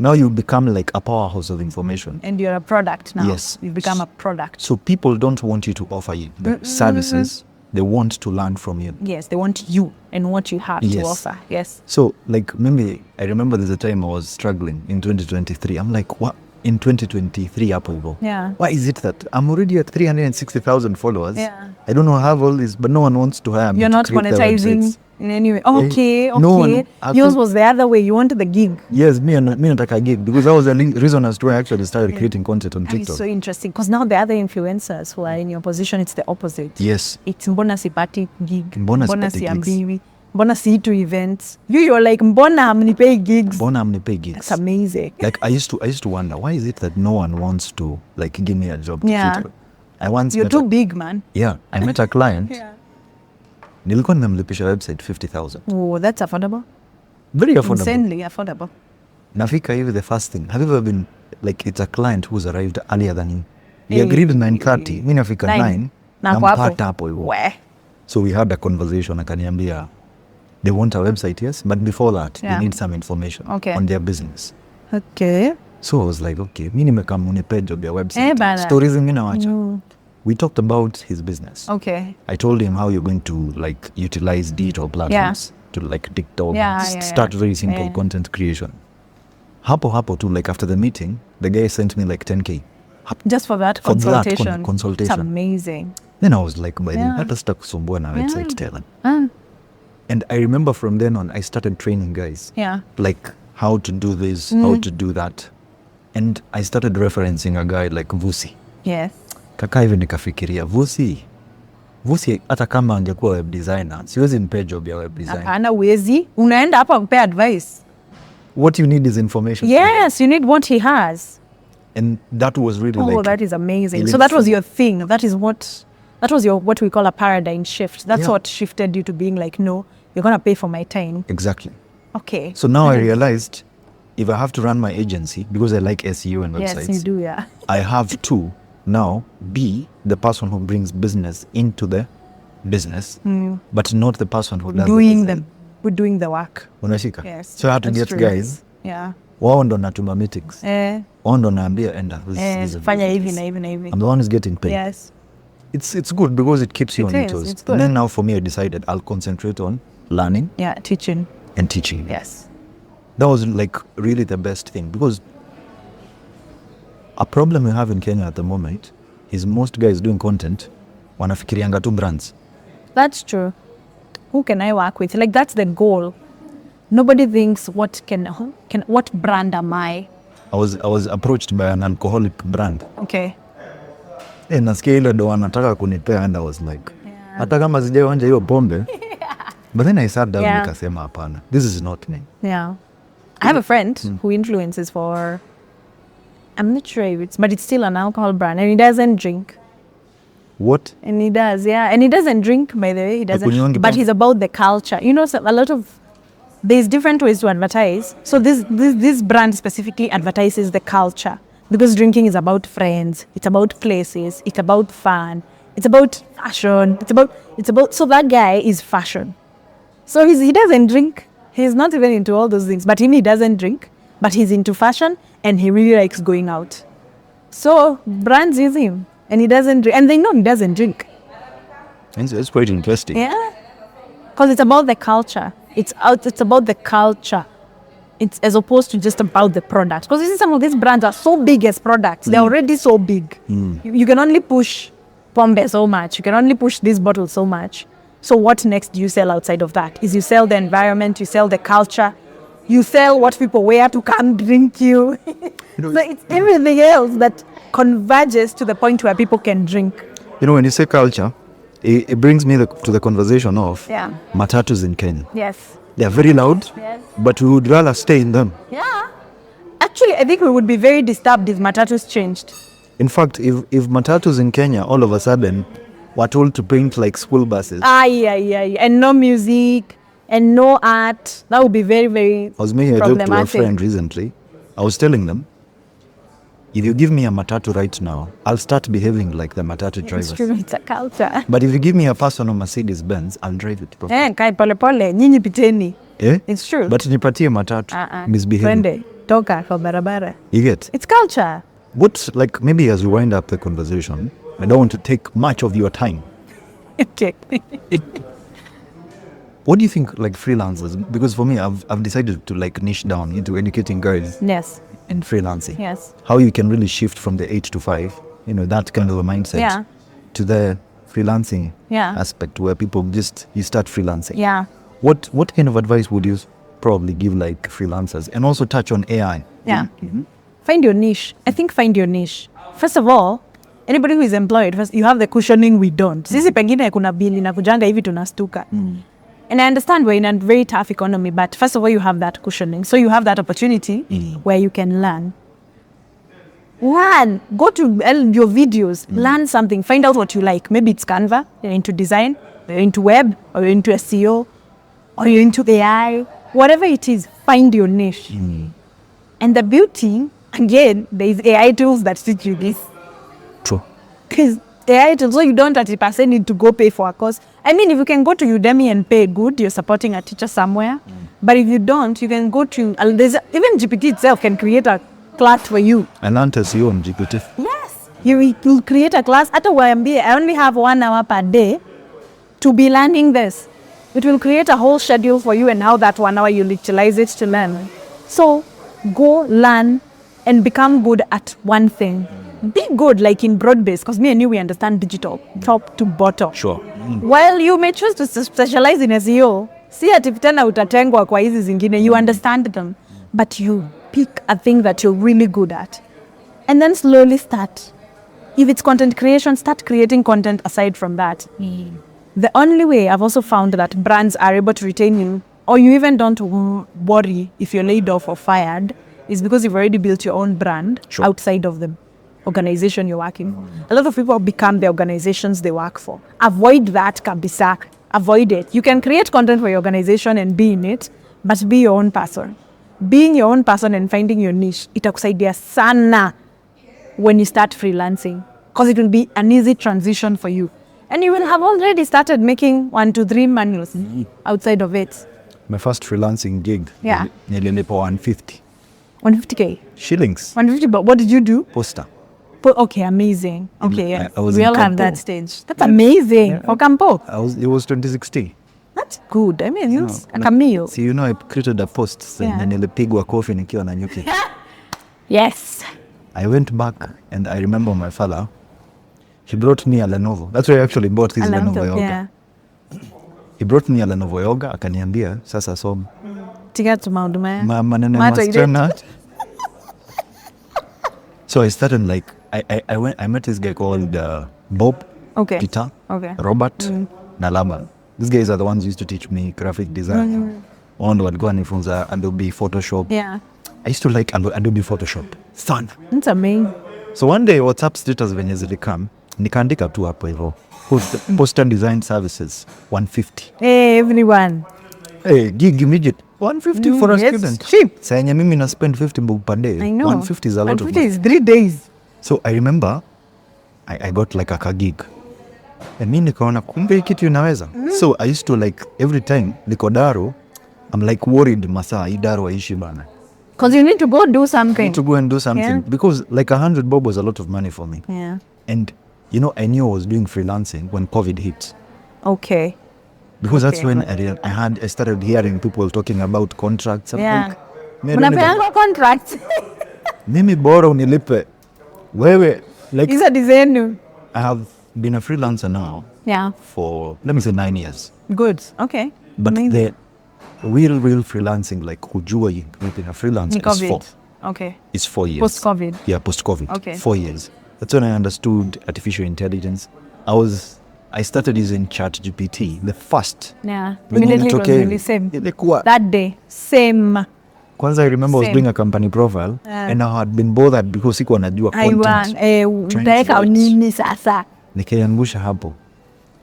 Now you become like a powerhouse of information. And you're a product now. Yes. You've become a product. So people don't want you to offer you the services. They want to learn from you. Yes, they want you and what you have to offer. Yes. So maybe I remember there's a time I was struggling in 2023. I'm like, what? in 2023 hapo hivyo. Yeah. Why is it that I'm already at 360,000 followers? Yeah. I don't know, I have all this, but no one wants to hire me. You're to not create their monetizing websites. in any way. Okay, No one- okay. Yours was the other way. You wanted the gig. Yes, me nataka gig, because that was the reason as to why I actually started creating content on That is TikTok. so interesting because now the other influencers who are in your position, it's the opposite. Yes. It's mbona sipati gig, Mbona sipati siambiwi, mbona siitu events. You're like mbona hamnipei gigs. Mbona mnipe gigs? That's amazing. Like I used to wonder, why is it that no one wants to like give me a job to Yeah. TikTok? I once You're met too big, man. I met a client. Nilikuwa nimemlipisha website 50,000. Oh, that's affordable. Very affordable. Insanely affordable. Nafika hivi, the first thing, have you ever been like, it's a client who's arrived earlier than you? We Eh, agreed 9:30, mi nafika 9, Na kwa nampata hapo hivyo. We. So we had a conversation, akaniambia they want a website, yes, but before that Yeah. they need some information Okay. on their business. Okay. So I was like, okay, mi nimekam unipe job ya website. bana. Stories zingine wacha. We talked about his business. Okay. I told him how you're going to like utilize digital platforms to like TikTok, start very simple content creation. Hapo too, like after the meeting, the guy sent me like 10K. Just for that For that consultation. consultation. It's amazing. Then I was like, by Yeah. hata sitakusumbua na website tena. Ah, And I remember from then on, I started training guys. yeah. Like how to do this, how to do that. And I started referencing a guy like Vusi. Yes. Kaka hivi nikafikiria, Vusi hata kama angekuwa web designer, siwezi mpe job ya web design. Hapana uwezi. Unaenda hapa mpe advice. What you need is information. Yes, you need what he has. And that was really Oh, like, that is amazing. really So that was true. your thing. That was your what we call a paradigm shift. That's Yeah. what shifted you to being like, no, you're gonna pay for my time. Exactly. Okay. So now I realized if I have to run my agency, because I like SEO and websites, Yes, you do, yeah. I have to now be the person who brings business into the business, but not the person who does We're doing the work. Unashika? Yes. So I had to that's get true. guys, Yeah. wao ndo natuma meetings, wao ndo naambia enda. Fanya hivi na hivi na hivi. I'm the one who's getting paid. Yes. It's good because it keeps you It on your is, toes. it's good. And then now for me, I decided I'll concentrate on learning Yeah, teaching. and teaching. Yes. That was like really the best thing, because a problem we have in Kenya at the moment is most guys doing content wanafikirianga tu brands. That's true. Who can I work with? Like that's the goal. Nobody thinks what brand am I? I was approached by an alcoholic brand. Okay. Nasikia ile ndo wanataka kunipea, and I was like, hata kama sijaonja hiyo pombe. But then I sat down nikasema hapana, this is not me. Yeah. I have a friend who influences for, I'm not sure if but it's still an alcohol brand, and he doesn't drink. What? And he does, yeah. And he doesn't drink, by the way. He Hakunywangi doesn't. But pombe? he's about the culture. You know, so a lot of, there's different ways to advertise. So this brand specifically advertises the culture. Because drinking is about friends, it's about places, it's about fun, it's about fashion, it's about, so that guy is fashion. So he doesn't drink. He's not even into all those things. But he doesn't drink, but he's into fashion and he really likes going out. So brands use him and he doesn't drink. And they know he doesn't drink. It's quite interesting. Yeah. Because it's about the culture. It's about the culture. It's as opposed to just about the product. Because you see some of these brands are so big as products. They're already so big. You can only push Pombe so much. You can only push this bottle so much. So what next do you sell outside of that? Is you sell the environment, you sell the culture, you sell what people wear to come drink you. So it's everything else that converges to the point where people can drink. You know, when you say culture, it brings me to the conversation of matatus in Kenya. Yes. They're very loud, but we would rather stay in them. Yeah. Actually, I think we would be very disturbed if matatus changed. In fact, if matatus in Kenya all of a sudden were told to paint like school buses. Yeah. And no music and no art, that would be very, very I was making a joke to a problematic. friend recently. I was telling them, if you give me a matatu right now, I'll start behaving like the matatu drivers. It's true, it's a culture. But if you give me a personal Mercedes Benz, I'll drive it properly. Kai pole pole, nyinyi piteni. Eh? It's true. But nipatie matatu, misbehaving. Twende, toka kwa barabara. You get? It's culture. What, like, maybe as we wind up the conversation, I don't want to take much of your time. Okay. What do you think, like, freelancers? Because for me, I've decided to, like, niche down into educating guys. Yes. in freelancing. Yes. How you can really shift from the 8 to 5, that kind of a mindset, to the freelancing aspect where people you start freelancing. Yeah. What kind of advice would you probably give like freelancers, and also touch on AI? Yeah. Find your niche. I think find your niche. First of all, anybody who is employed, first, you have the cushioning we don't. Sisi pengine kuna bili na kujanga hivi tunastuka. And I understand we're in a very tough economy, but first of all, you have that cushioning. So you have that opportunity where you can learn. Learn. Go to your videos. Learn something. Find out what you like. Maybe it's Canva. You're into design. You're into web. Or you're into SEO. Or you're into AI. Whatever it is, find your niche. And the beauty, again, there is AI tools that teach you this. True. Because AI tools, so you don't 30% need to go pay for a course. I mean, if you can go to Udemy and pay good, you're supporting a teacher somewhere. But if you don't, you can go to, even GPT itself can create a class for you. And learn SEO on GPT. Yes. You will create a class. At a YMBA, I only have 1 hour per day to be learning this. It will create a whole schedule for you, and how that 1 hour you utilize it to learn. So go learn and become good at one thing. Be good like in broad base, because me and you, we understand digital top to bottom. Sure. While you may choose to specialize in SEO, si ati tena utatengwa kwa hizi zingine, you understand them, but you pick a thing that you're really good at and then slowly start. If it's content creation, start creating content aside from that. The only way I've also found that brands are able to retain you, or you even don't worry if you're laid off or fired, is because you've already built your own brand outside of the organization you're working. A lot of people become the organizations they work for. Avoid that, kabisa. Avoid it. You can create content for your organization and be in it, but be your own person. Being your own person and finding your niche, itakusaidia sana when you start freelancing, because it will be an easy transition for you. And you will have already started making 1 to 3 manuals outside of it. My first freelancing gig, nililipa 150. 150K? Shillings. 150, but what did you do? Poster. Okay, amazing. Okay, yeah. I was we in all have Campo. that stage. That's amazing. For Campo. It was 2016. That's good. I mean, it's a cameo. See, I created a post saying nilipigwa kofi nikiwa na nyuki. Yes. I went back and I remember my father, he brought me a Lenovo. That's where I actually bought this Lenovo Yoga. Yeah. He brought me a Lenovo Yoga, akaniambia, sasa soma. Tiga tumauduma. Maneno ya wasichana. So I started like, I met this guy called Bob, Peter, Robert, na Laban. These guys are the ones who used to teach me graphic design. Ondo walikuwa nifunza Adobe Photoshop. Yeah. I used to like Adobe Photoshop. Sana. That's amazing. So one day WhatsApp status venye zilikam, nikaandika tu hapo hivyo. Poster design services 150. Hey everyone. Hey, gig immediate 150 for a student. Cheap. Sanya mimi na spend 50 bob per day. I know. 150 is a lot of money. 150 is 3 days. So I remember I got like a gig. And mimi nikaona kumbe kitu inaweza. So I used to like every time niko Daro, I'm like worried masaa hii Daro aishi bana. Because you need to go do something. I need to go and do something because like 100 bob was a lot of money for me. Yeah. And I knew I was doing freelancing when COVID hit. Okay. Because that's when I started hearing people talking about contracts. Yeah. Unapeanga contracts. Mimi bora unilipe. Wewe like Is a design. I have been a freelancer now. Yeah. For let me say 9 years. Good. Okay. But the real freelancing, like kujua being a freelancer is 4. Okay. It's 4 years. Post-COVID. Yeah, post-COVID. Okay. 4 years. That's when I understood artificial intelligence. I started using ChatGPT, the first. Yeah. Immediately it was really same. That day. Same. Kwanza I remember I was doing a company profile and I had been bothered because sikuwa najua content. Utaweka nini sasa? Nikaiangusha hapo.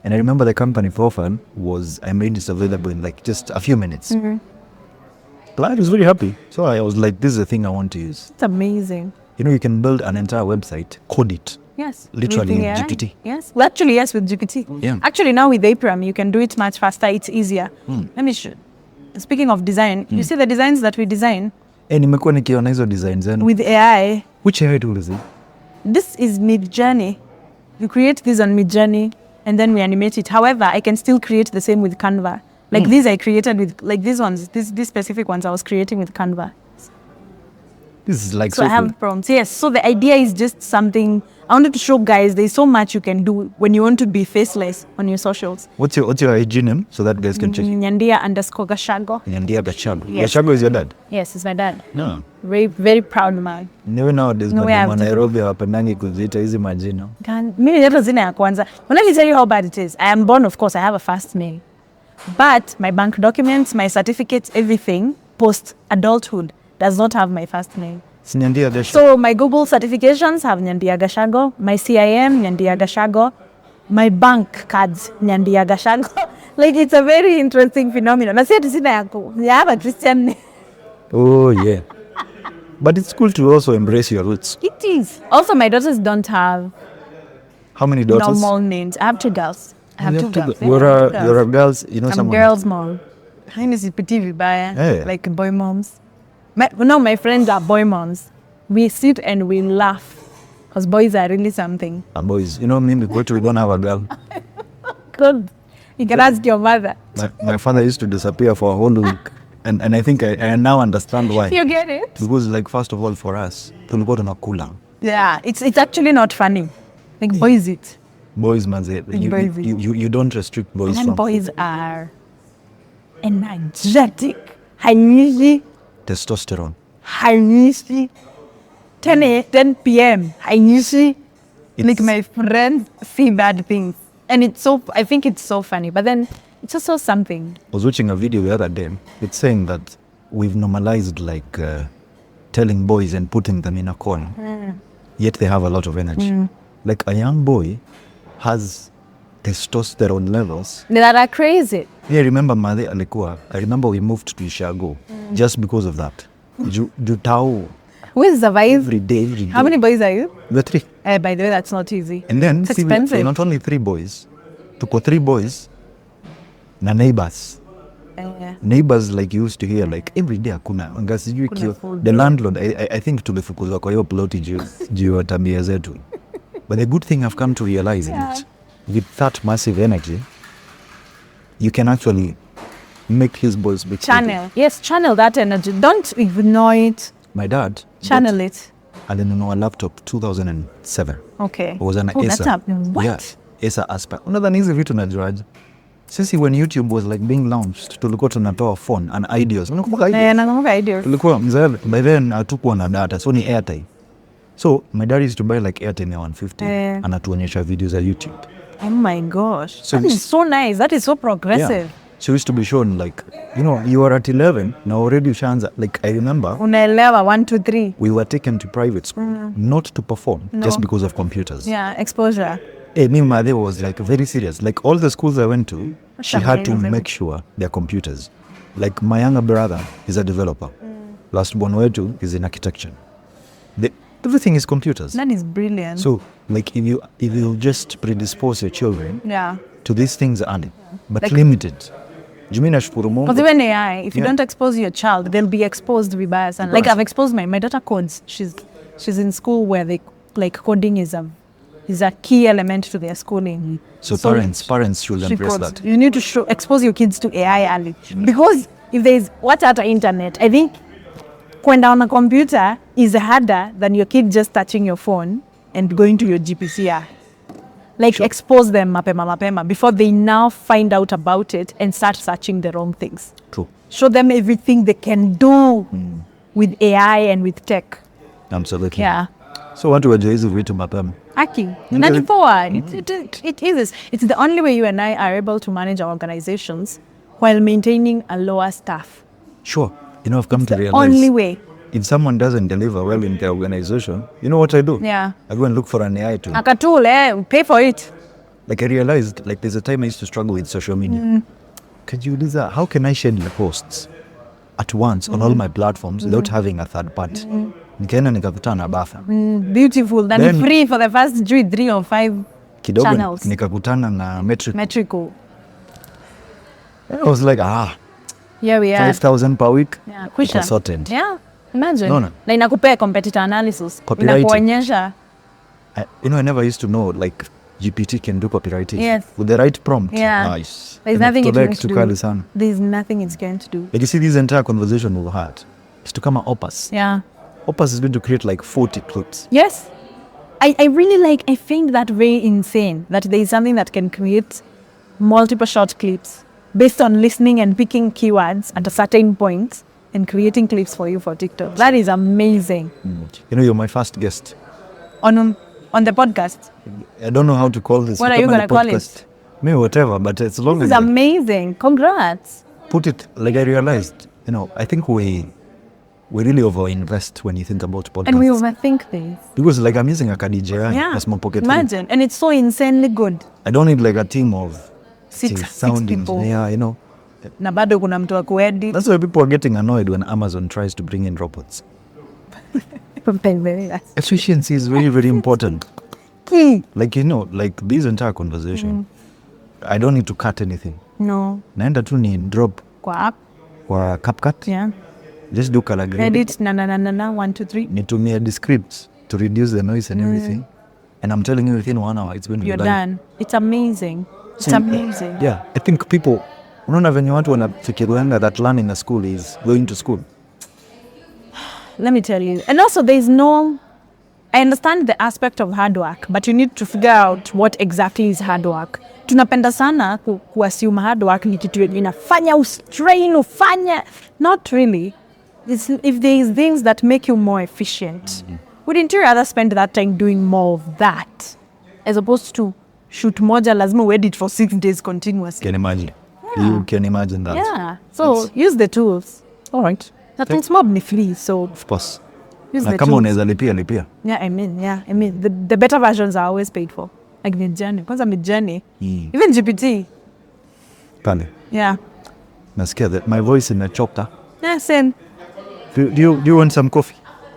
And I remember the company profile I made it available in like just a few minutes. Client was very happy. So I was like, this is the thing I want to use. It's amazing. You can build an entire website, code it. Yes. Literally in GPT. Yes. Well, actually, yes, with GPT. Yeah. Actually, now with AIPRM, you can do it much faster. It's easier. Let me show. Speaking of design, you see the designs that we design? Nimekuwa nikiona hizo designs. With AI. Which AI tool is it? This is Midjourney. You create this on Midjourney and then we animate it. However, I can still create the same with Canva. Like these I created with, like these ones, these specific ones I was creating with Canva. This is like So I have prompts. Yes. So the idea is just something I wanted to show guys. There's so much you can do when you want to be faceless on your socials. What's your IG name so that guys can check? Nyandia_Gachago. Nyandia Gachago. Yes. Gachago is your dad? Yes, it's my dad. No. Very, very proud man. Never nowadays, No, we have but to- Nairobi hawapendangi kuziita hizi majina. Mimi ndio zina ya kwanza. When I tell you how bad it is, I am born, of course, I have a first name. But my bank documents, my certificates, everything, post-adulthood, does not have my first name. Si Nyandia Gachago. So my Google certifications have Nyandia Gachago, my CIM, Nyandia Gachago, my bank cards, Nyandia Gachago. Like, it's a very interesting phenomenon. I said, I have a Christian name. Oh, yeah. But it's cool to also embrace your roots. It is. Also, my daughters don't have How many daughters? normal names. I have 2 girls. I have 2 girls. Yeah, You're I have 2 girls. a girls, you know I'm someone. girls' mom. Mine is pretty vibaya, Yeah. like boy moms. My friends are boy moms. We sit and we laugh because boys are really something. And boys, you know me, because we don't have a girl. Good. You can ask your mother. My father used to disappear for a whole week. And I think I now understand why. You get it? Because like first of all for us, tulikuwa tunakula. Yeah, it's actually not funny. Like boys eat. Boys man, Boys. you don't restrict boys And from boys are energetic. Hainishi, testosterone. 10 p.m. Hainishi. Like It's- my friends see bad things. And I think it's so funny. But then it's also something. I was watching a video the other day. It's saying that we've normalized like telling boys and putting them in a corner. Yet they have a lot of energy. Like a young boy has testosterone levels. That are crazy. Yeah, I remember Madhe alikuwa. I remember we moved to Ishago just because of that. Jutao Who survive? every day. How many boys are you? The 3. By the way, that's not easy. And then It's see, expensive. not only 3 boys, tuko 3 boys na neighbors. Neighbors like you used to hear like every day hakuna anga sijui Kuna kio food. the landlord I think tulifukuzwa kwa hiyo ploti juu ya tabia zetu. But the good thing I've come to realize is with that massive energy you can actually make his boys big people. Channel. Yes, channel that energy. Don't ignore it. My dad Channel it. alinunua laptop 2007. Okay. It was an Oh, that's Acer. happening. What? Yeah, Acer Aspire. Unadhani hizi vitu najuaje? Sisi when YouTube was like being launched, tulikuwa tunatoa phone and ideas. Unakumbuka ideas? Nakumbuka ideas. Tulikuwa mzee, by then hatukuwa na data, so ni airtime. So my dad used to buy like airtime ya 150 anatuonyesha videos za YouTube. Oh my gosh. So that is so nice. That is so progressive. Yeah. So used to be shown like, you know, you were at 11, now already ushaanza. Like I remember Unaelewa 1, 2, 3. we were taken to private school, not to perform, just because of computers. Yeah, exposure. Me mother was like very serious. Like all the schools I went to, she had to amazing. make sure they're computers. Like my younger brother is a developer. Last born wetu is in architecture. Everything is computers. That is brilliant. So like if you just predispose your children yeah. to these things early, but Like- limited. Jumi nashukuru Mungu. Because even AI, if you Yeah. don't expose your child, they'll be exposed to be biased. And like I've exposed my daughter codes. She's in school where they like coding is a key element to their schooling. So parents should she embrace codes. that. You need to expose your kids to AI early. Because if there's what's at the internet, I think kwenda on a computer is harder than your kid just touching your phone and going to your GPCR. Like expose them mapema before they now find out about it and start searching the wrong things. True. Show them everything they can do with AI and with tech. Absolutely. Yeah. So watu wajua hizi vitu mapema. Aki. Nani poa. It is. It's the only way you and I are able to manage our organizations while maintaining a lower staff. Sure. You know, I've come to realize Only way. if someone doesn't deliver well in their organization, you know what I do? Yeah. I go and look for an AI tool. Akatool, pay for it. Like I realized, like there's a time I used to struggle with social media. Can you do that? How can I schedule posts at once on all my platforms without having a third party? Nikaenda nikakutana na Bafa. Beautiful. Then free for the first 3 or 5 Kidogo channels. nikakutana na Metric. Metrical. I was like, Here we are. 5,000 per week. Yeah, kwisha. Iko sorted. Yeah. Imagine. No. Na inakupea competitor analysis. Copywriting. Inakuonyesha. I never used to know like GPT can do copywriting. Yes. With the right prompt. Yeah. Nice. There's nothing it's going to kitu do. kali sana. There's nothing it's going to do. Like you see this entire conversation we've had. Kitu kama opus. Yeah. Opus is going to create like 40 clips. Yes. I really I find that very insane that there is something that can create multiple short clips based on listening and picking keywords at a certain point and creating clips for you for TikTok. That is amazing. You know, you're my first guest. On the podcast. I don't know how to call this. What are you going to call it? Maybe whatever, but as long This as is amazing. Congrats. put it, like I realized, you know, I think we really over-invest when you think about podcasts. And we overthink things. Because like I'm using a DJI, Yeah. a small pocket phone. Imagine. And it's so insanely good. I don't need like a team of Six sound people. engineer, you know. Na bado kuna mtu wa kuedit. That's why people are getting annoyed when Amazon tries to bring in robots. Efficiency is very, very important. Key. Like, you know, like this entire conversation, I don't need to cut anything. No. Naenda tu ni drop Kwa app. kwa CapCut. Yeah. Just do color grading. Edit na 1, 2, 3. Nitumia the scripts to reduce the noise and everything. And I'm telling you, within 1 hour, it's going to You're be live. done. It's amazing. It's amazing. Yeah, I think people, unaona venye watu wanafikirianga that learning a school is going to school. Let me tell you. And also I understand the aspect of hard work, but you need to figure out what exactly is hard work. Tunapenda sana kuassume hard work ni kitu inafanya ustrain ufanya. Not really. If there is things that make you more efficient, wouldn't you rather spend that time doing more of that as opposed to shoot moja lazima uedit for 6 days continuously? Can imagine. You can imagine that. Yeah. So use the tools. All right. That means mob ni free, so Of course. use Na the kama tools. unaweza lipia. Yeah, I mean, the better versions are always paid for. Like Midjourney. Kwanza Midjourney. Even GPT. Pale. Yeah. Nasikia that my voice imechoka. Yeah, same. Do you want some coffee?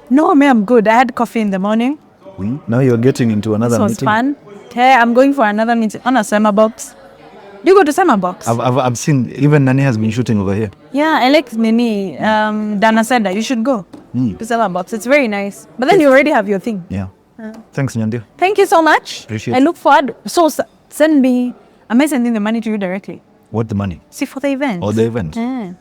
No, I'm good. I had coffee in the morning. Now you're getting into another This was meeting. fun. Hey, I'm going for another meeting on a summer box. Do you go to summer box? I've seen, even Nani has been shooting over here. Yeah, Alex Nini, Dana said that you should go to summer box. It's very nice. But then you already have your thing. Yeah. Thanks, Nyandia. Thank you so much. Appreciate I look forward. So send me, am I sending the money to you directly? What the money? See, for the event. Or the event? Yeah.